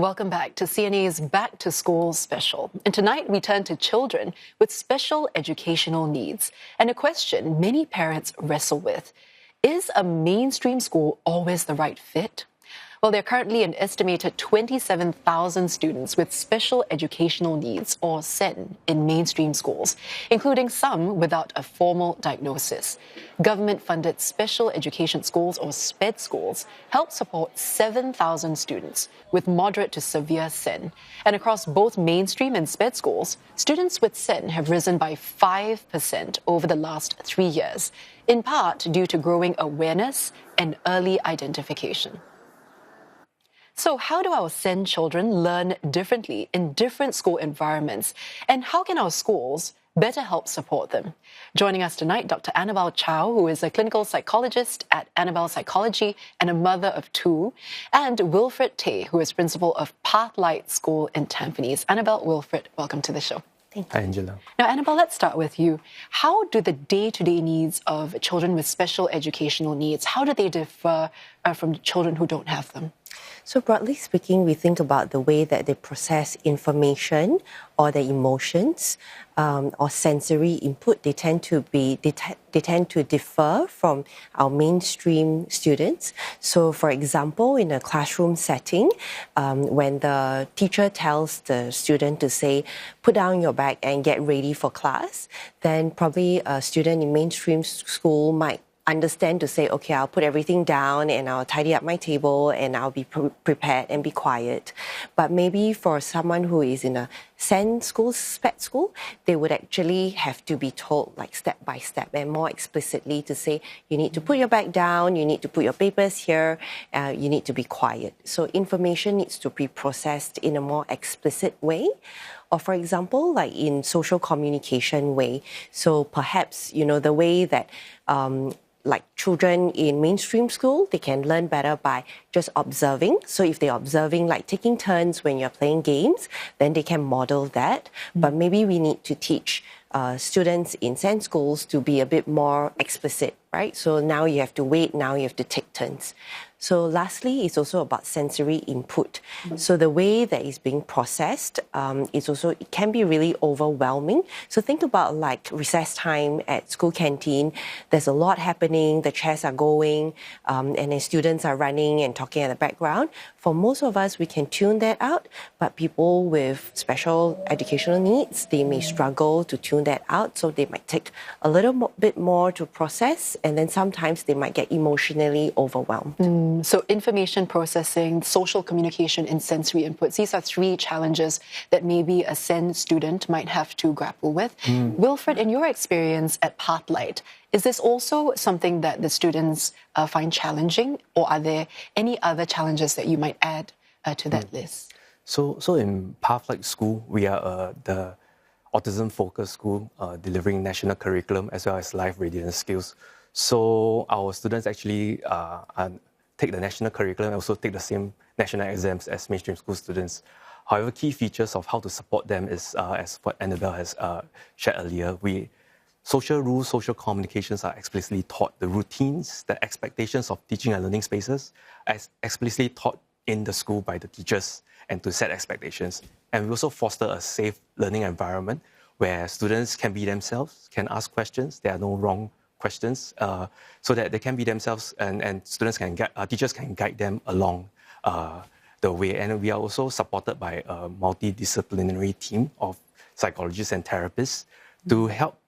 Welcome back to CNA's Back to School special. And tonight we turn to children with special educational needs and a question many parents wrestle with. Is a mainstream school always the right fit? Well, there are currently an estimated 27,000 students with special educational needs, or SEN, in mainstream schools, including some without a formal diagnosis. Government-funded special education schools, or SPED schools, help support 7,000 students with moderate to severe SEN. And across both mainstream and SPED schools, students with SEN have risen by 5% over the last 3 years, in part due to growing awareness and early identification. So how do our SEN children learn differently in different school environments? And how can our schools better help support them? Joining us tonight, Dr. Annabelle Chow, who is a clinical psychologist at Annabelle Psychology and a mother of two, and Wilfred Tay, who is principal of Pathlight School in Tampines. Annabelle, Wilfred, welcome to the show. Thank you. Hi, Angela. Now, Annabelle, let's start with you. How do the day-to-day needs of children with special educational needs, how do they differ from children who don't have them? So broadly speaking, we think about the way that they process information or their emotions or sensory input. They tend to differ from our mainstream students. So, for example, in a classroom setting, when the teacher tells the student to say, "Put down your bag and get ready for class," then probably a student in mainstream school might understand to say, okay, I'll put everything down and I'll tidy up my table and I'll be prepared and be quiet. But maybe for someone who is in a SEN school, SPED school, they would actually have to be told like step by step and more explicitly to say, you need to put your bag down, you need to put your papers here, you need to be quiet. So information needs to be processed in a more explicit way. Or for example, like in social communication way. So perhaps, the way that like children in mainstream school, they can learn better by just observing. So if they're observing, like taking turns when you're playing games, then they can model that. But maybe we need to teach students in SEN schools to be a bit more explicit, right? So now you have to wait, now you have to take turns. So lastly, it's also about sensory input. So the way that is being processed it can be really overwhelming. So think about like recess time at school canteen. There's a lot happening, the chairs are going, and then students are running and talking in the background. For most of us, we can tune that out, but people with special educational needs, they may struggle to tune that out. So they might take a little bit more to process, and then sometimes they might get emotionally overwhelmed. So information processing, social communication, and sensory inputs, these are three challenges that maybe a SEN student might have to grapple with. Wilfred, in your experience at Pathlight, is this also something that the students find challenging, or are there any other challenges that you might add to that list? So in Pathlight School, we are the autism-focused school delivering national curriculum as well as life readiness skills. So our students actually take the national curriculum and also take the same national exams as mainstream school students. However, key features of how to support them is, as what Annabelle has shared earlier, social rules, social communications are explicitly taught. The routines, the expectations of teaching and learning spaces are explicitly taught in the school by the teachers and to set expectations. And we also foster a safe learning environment where students can be themselves, can ask questions, there are no wrong questions, so that they can be themselves and students can teachers can guide them along the way. And we are also supported by a multidisciplinary team of psychologists and therapists to help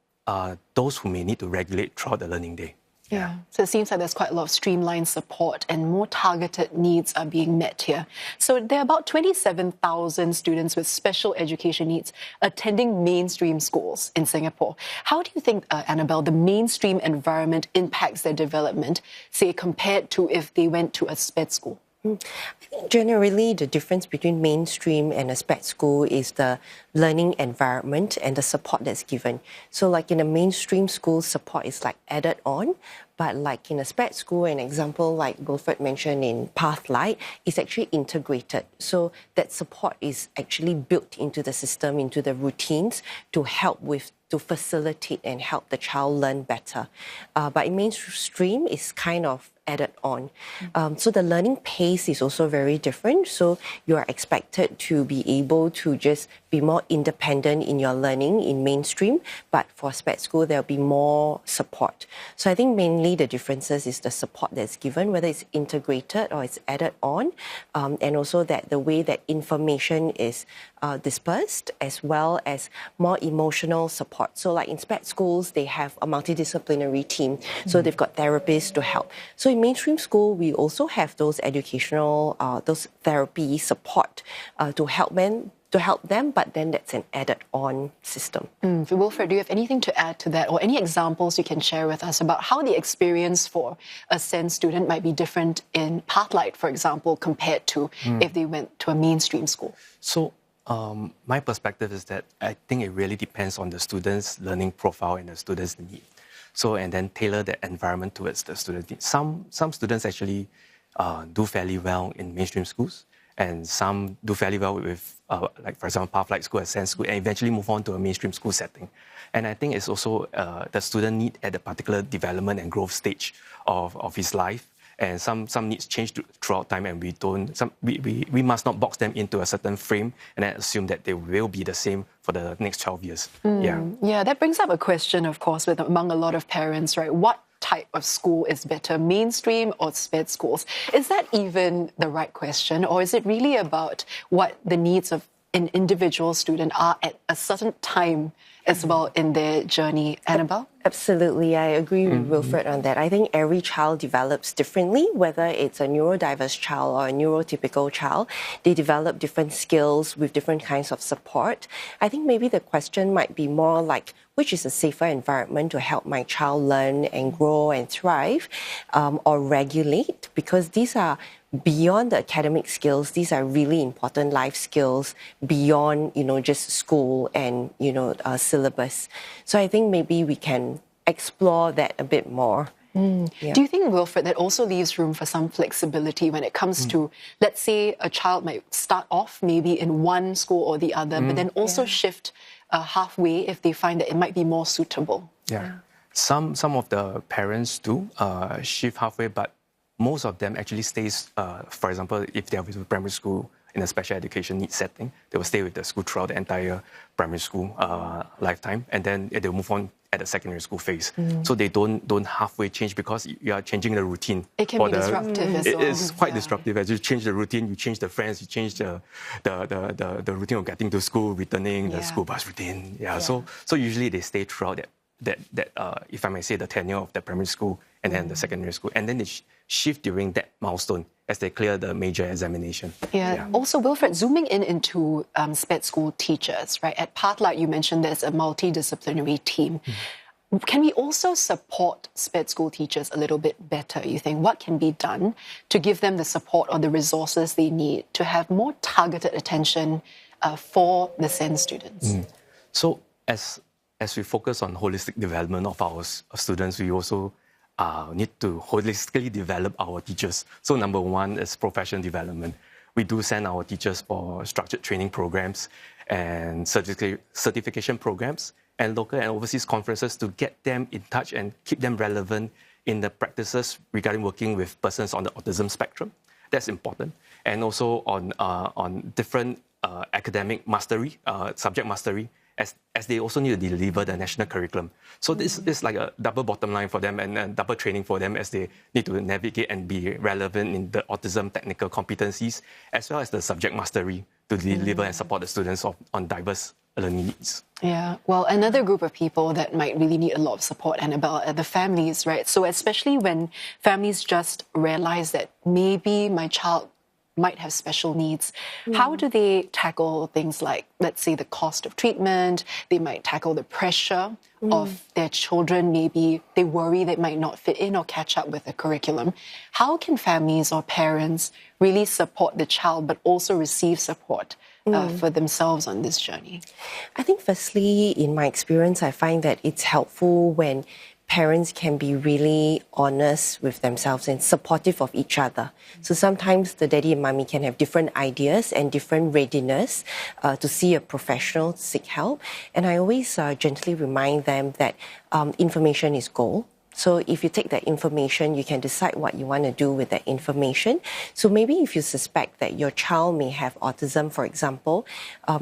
those who may need to regulate throughout the learning day. Yeah, so it seems like there's quite a lot of streamlined support and more targeted needs are being met here. So there are about 27,000 students with special education needs attending mainstream schools in Singapore. How do you think, Annabelle, the mainstream environment impacts their development, say, compared to if they went to a SPED school? I think generally the difference between mainstream and a SPED school is the learning environment and the support that's given. So like in a mainstream school, support is like added on, but like in a SPED school, an example like Wilfred mentioned in Pathlight, is actually integrated. So that support is actually built into the system, into the routines to facilitate and help the child learn better. But in mainstream, it's kind of added on. So the learning pace is also very different. So you are expected to be able to just be more independent in your learning in mainstream, but for SPED school, there'll be more support. So I think mainly the differences is the support that's given, whether it's integrated or it's added on, and also that the way that information is dispersed, as well as more emotional support. So like in SPED schools, they have a multidisciplinary team. So they've got therapists to help. So in mainstream school, we also have those educational, those therapy support to help them, but then that's an added-on system. Wilfred, do you have anything to add to that, or any examples you can share with us about how the experience for a SEN student might be different in Pathlight, for example, compared to if they went to a mainstream school? So my perspective is that I think it really depends on the student's learning profile and the student's need. So, and then tailor the environment towards the student needs. Some students actually do fairly well in mainstream schools, and some do fairly well with, like for example, Pathlight school, a SEN school, and eventually move on to a mainstream school setting. And I think it's also the student need at a particular development and growth stage of his life. And some needs change throughout time, and we must not box them into a certain frame and then assume that they will be the same for the next 12 years. Yeah, that brings up a question, of course, among a lot of parents, right? What type of school is better, mainstream or SPED schools? Is that even the right question, or is it really about what the needs of an individual student are at a certain time as well in their journey? Annabelle? Absolutely, I agree with Wilfred on that. I think every child develops differently, whether it's a neurodiverse child or a neurotypical child. They develop different skills with different kinds of support. I think maybe the question might be more like, which is a safer environment to help my child learn and grow and thrive, or regulate, because these are beyond the academic skills. These are really important life skills beyond, just school and, syllabus. So I think maybe we can explore that a bit more. Yeah. Do you think, Wilfred, that also leaves room for some flexibility when it comes to, let's say, a child might start off maybe in one school or the other, but then also shift halfway if they find that it might be more suitable? Yeah. Some of the parents do shift halfway, but most of them actually stays, for example, if they are with primary school in a special education needs setting, they will stay with the school throughout the entire primary school lifetime, and then they'll move on at the secondary school phase. So they don't halfway change, because you are changing the routine. It can be disruptive as well. It is quite disruptive. As you change the routine, you change the friends, you change the routine of getting to school, returning, the school bus routine. So usually they stay throughout that if I may say, the tenure of the primary school and then the secondary school, and then they shift during that milestone as they clear the major examination. Also, Wilfred, zooming into SPED school teachers, right? At Pathlight, you mentioned there's a multidisciplinary team. Can we also support SPED school teachers a little bit better, you think? What can be done to give them the support or the resources they need to have more targeted attention for the SEN students? So as we focus on holistic development of our students, we also need to holistically develop our teachers. So number one is professional development. We do send our teachers for structured training programs and certification programs and local and overseas conferences to get them in touch and keep them relevant in the practices regarding working with persons on the autism spectrum. That's important. And also on different academic mastery, subject mastery, as they also need to deliver the national curriculum. So this is like a double bottom line for them and double training for them as they need to navigate and be relevant in the autism technical competencies, as well as the subject mastery to deliver and support the students on diverse learning needs. Yeah, well, another group of people that might really need a lot of support, Annabelle, are the families, right? So especially when families just realize that maybe my child might have special needs. How do they tackle things like, let's say, the cost of treatment? They might tackle the pressure of their children. Maybe they worry they might not fit in or catch up with the curriculum. How can families or parents really support the child but also receive support for themselves on this journey? I think firstly, in my experience, I find that it's helpful when parents can be really honest with themselves and supportive of each other. So sometimes the daddy and mommy can have different ideas and different readiness to see a professional to seek help. And I always gently remind them that information is gold. So if you take that information, you can decide what you want to do with that information. So maybe if you suspect that your child may have autism, for example,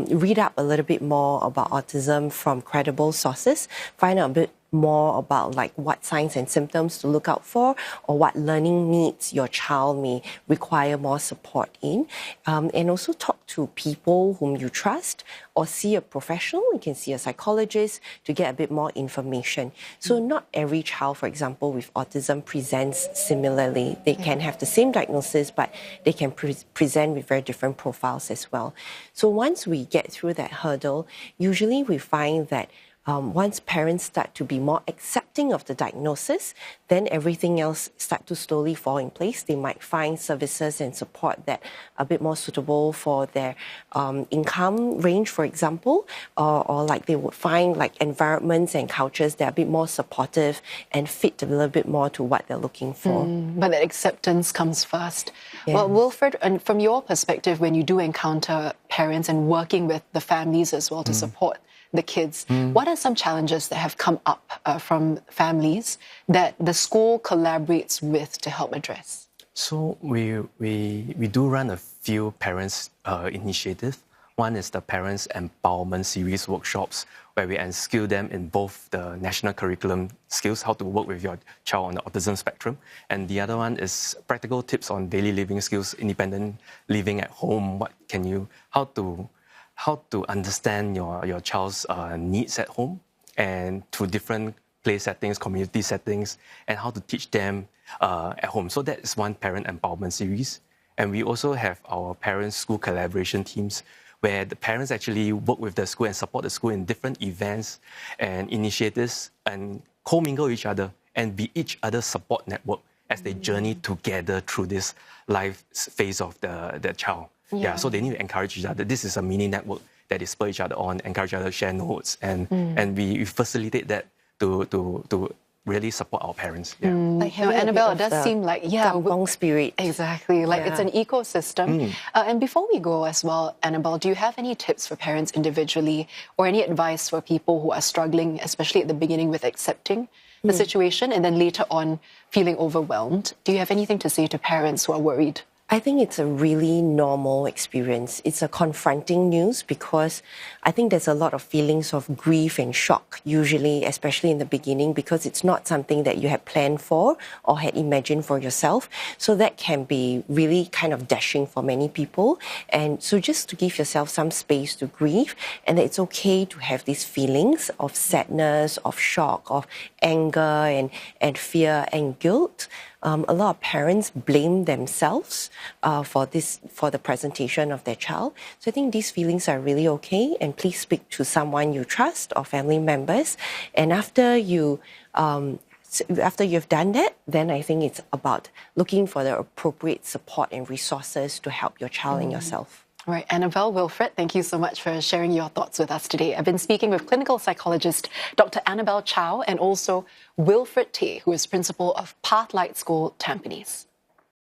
read up a little bit more about autism from credible sources, find out a bit more about like what signs and symptoms to look out for, or what learning needs your child may require more support in, and also talk to people whom you trust, or see a professional. You can see a psychologist to get a bit more information. So not every child, for example, with autism presents similarly. They can have the same diagnosis, but they can present with very different profiles as well. So once we get through that hurdle, usually we find that once parents start to be more accepting of the diagnosis, then everything else start to slowly fall in place. They might find services and support that are a bit more suitable for their income range, for example, or like they would find like environments and cultures that are a bit more supportive and fit a little bit more to what they're looking for. But that acceptance comes first. Yeah. Well, Wilfred, and from your perspective, when you do encounter parents and working with the families as well to support the kids, what are some challenges that have come up from families that the school collaborates with to help address? So we do run a few parents initiatives. One is the Parents Empowerment Series workshops, where we unskill them in both the national curriculum skills, how to work with your child on the autism spectrum. And the other one is practical tips on daily living skills, independent living at home. How to understand your child's needs at home and to different play settings, community settings, and how to teach them at home. So that is one parent empowerment series. And we also have our parent-school collaboration teams, where the parents actually work with the school and support the school in different events and initiatives and co-mingle with each other and be each other's support network as they journey together through this life phase of the child. Yeah, so they need to encourage each other. This is a mini network that they spur each other on, encourage each other to share notes, and we facilitate that to really support our parents. Yeah. Like, Annabelle, it does seem like, kampong spirit. Exactly, like it's an ecosystem. And before we go as well, Annabelle, do you have any tips for parents individually or any advice for people who are struggling, especially at the beginning with accepting the situation and then later on feeling overwhelmed? Do you have anything to say to parents who are worried? I think it's a really normal experience. It's a confronting news because I think there's a lot of feelings of grief and shock, usually, especially in the beginning, because it's not something that you had planned for or had imagined for yourself. So that can be really kind of dashing for many people. And so just to give yourself some space to grieve, and that it's okay to have these feelings of sadness, of shock, of anger and fear and guilt. A lot of parents blame themselves for the presentation of their child. So I think these feelings are really okay, and please speak to someone you trust or family members. And after you've done that, then I think it's about looking for the appropriate support and resources to help your child and yourself. All right, Annabelle, Wilfred, thank you so much for sharing your thoughts with us today. I've been speaking with clinical psychologist Dr. Annabelle Chow and also Wilfred Tay, who is principal of Pathlight School, Tampines.